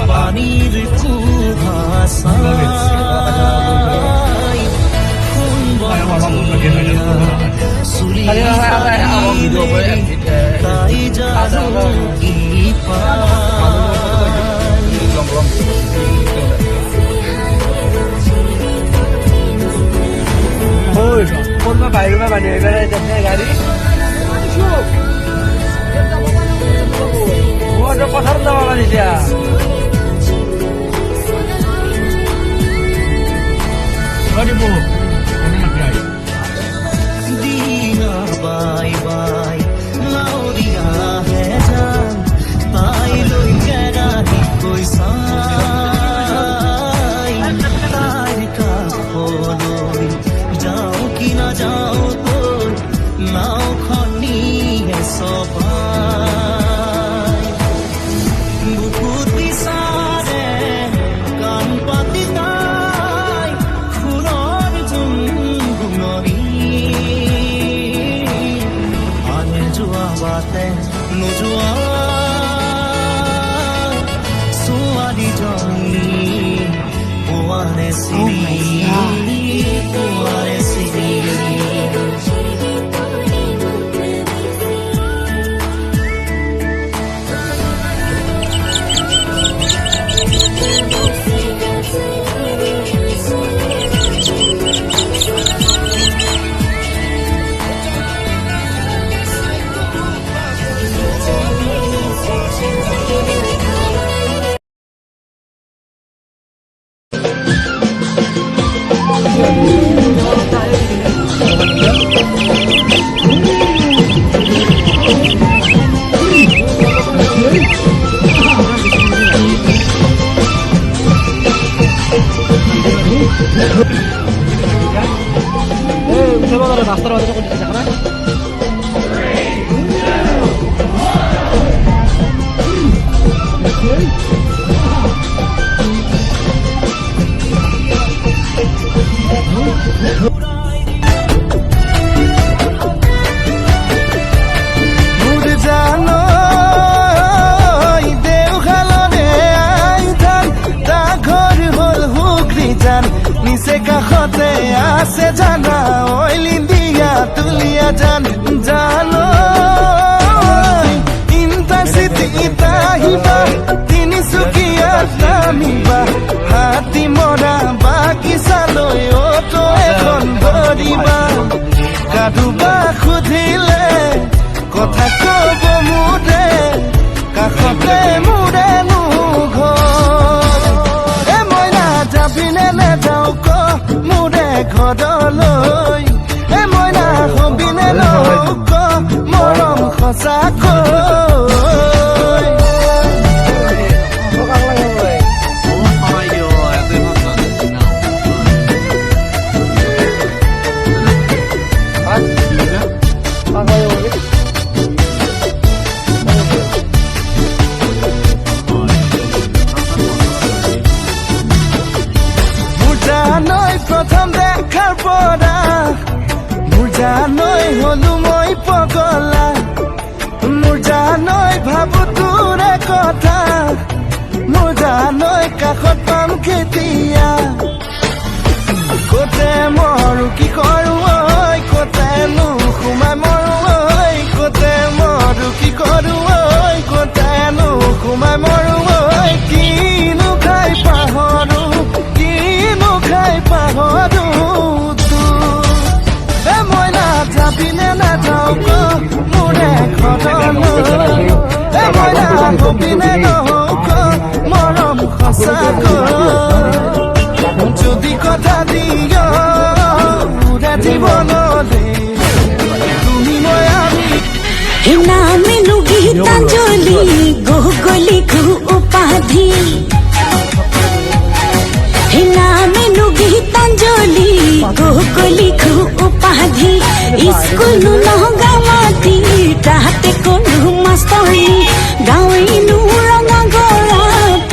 পানীৰ বাহিৰৰ মানুহ এবাৰে দেখে গাড়ী কথাৰ যাব পাৰিছা দিনা বাই বাই লাউৰিয়া হে যান তাই লৈ কেৰাহী কৈছা তাইৰ কাষলৈ যাওঁ কি নাযাওঁ তোৰ নাওখনি চপাই বুকুত বিচাৰে কাণ পাতি তাই ফুলৰ জোনগুণৰি আনে যোৱা বাটে নোযোৱা ছোৱালীজনী পোৱাৰে চিৰি পোৱাৰে চিৰি রাস্তার মাঝে কোন দিকে যাবে নিচে কাষতে আছে জানা অইলি দিয়া তুলিয়া জান জানো ইণ্টাৰচিটিত আহিবা তিনিচুকীয়াত নামিবা হাতী মৰা বাগিচালৈ অটো এখন ধৰিবা কাৰোবা সুধিলে কথা কব মোৰে কাষতে মোৰে ঘৰ মই নাযাবিনে নেযাওঁ ক মোৰে ঘৰলৈ মই নাহবিনে নৌ ক মৰম সঁচাকৈ প্ৰথম দেখাৰ পৰা মোৰ জানৈ হলো মই পগলা মোৰ জানৈ ভাবো তোৰে কথা মোৰ জানৈ কাষত পাম কেতিয়া কতে মৰো কি কৰো ঐ কতেনো সোমাই মৰো ঐ কতে মৰো কি কৰো ঐ কতেনো সোমাই মৰো ঐ কিনো খাই পাহৰো কিনো খাই পাহৰো মই নাযাবিনে নাযাওঁ ক মোৰে ঘৰলৈ মই নাহবিনে নহওঁ ক মৰম সঁচাকৈ যদি কথা দিয় পুৰা জীৱনলৈ তুমি মই আমি নামেনো গীতাঞ্জলি গগলি ঘু উপাধি নামেনো গীতাঞ্জলি গগলি ঘু উপাধি স্কুল নগাঁৱতি তাহাতে কলো মাষ্টৰী গাঁৱিনো ৰঙাগৰা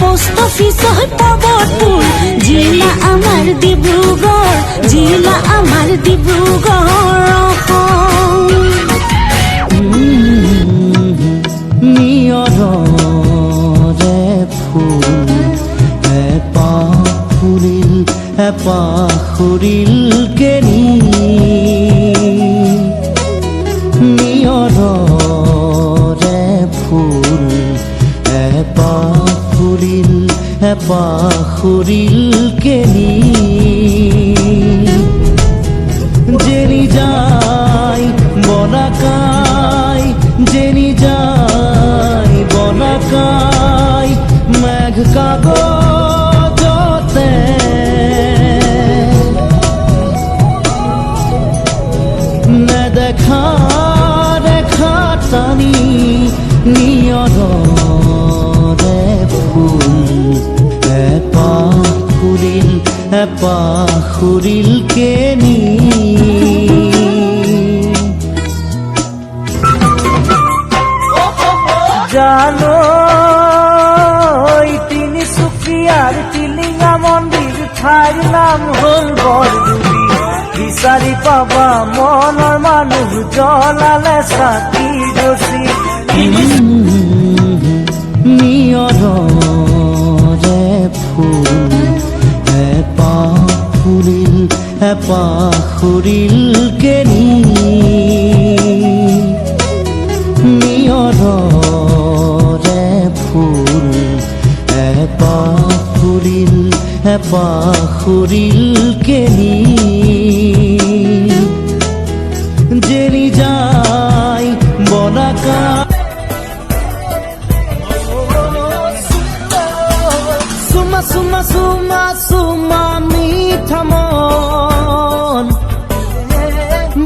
পোষ্ট অফিচত পাবতোৰ জিলা আমাৰ ডিব্ৰুগড় জিলা আমাৰ ডিব্ৰুগড় নিয়ৰ পাখুৰিল কেনি নিয়ৰৰে ফুল পাখুৰিল কেনি জেনি যায় বনাকাই জেনি যায় বনাকাই মেঘ কাগজতে নেদেখা দেখা টানি নিয়ৰৰে ফুল পাখুৰিল কেনি জানো তিনিচুকীয়াৰ টিলিঙা মন্দিৰ ঠাইৰ নাম হ'ল বৰদুবি বিচাৰি পাবা মনৰ মানুহ জ্বলালে চাকি ৰচি নিয়ৰৰে ফুল পাখুৰিল কেনি নিয়ৰৰে ফুল পাখুৰিল কেনি জেনি যায় বনাকা সুমা সুমা সুমা সুমা মিঠা মন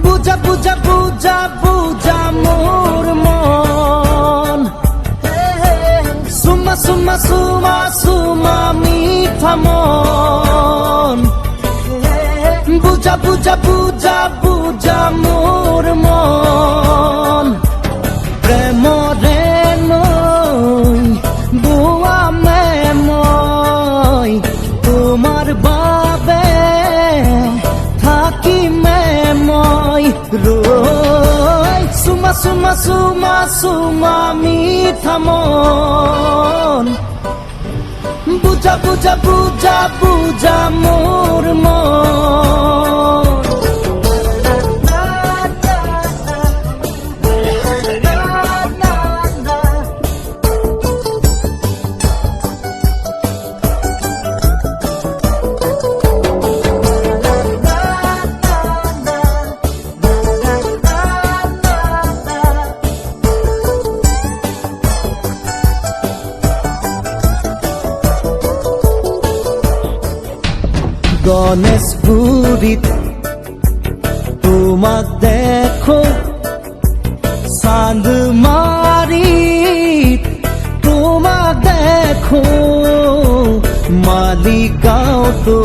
বুজা বুজা বুজা বুজা মোর মন সুমা সুমা সুমা সুমা মিঠা মন বুজা বুজা বুজা বুজা মোর মন প্রেমরে নই বুয়া মই তোমার বাবে থাকিমে মই রই সুমা সুমা সুমা সুমা মিঠা মন বুজা বুজা বুজা বুজা মোর মন গণেশগুৰিত তোমাক দেখো চান্দমাৰিত তোমাক দেখো মালিগাঁৱতো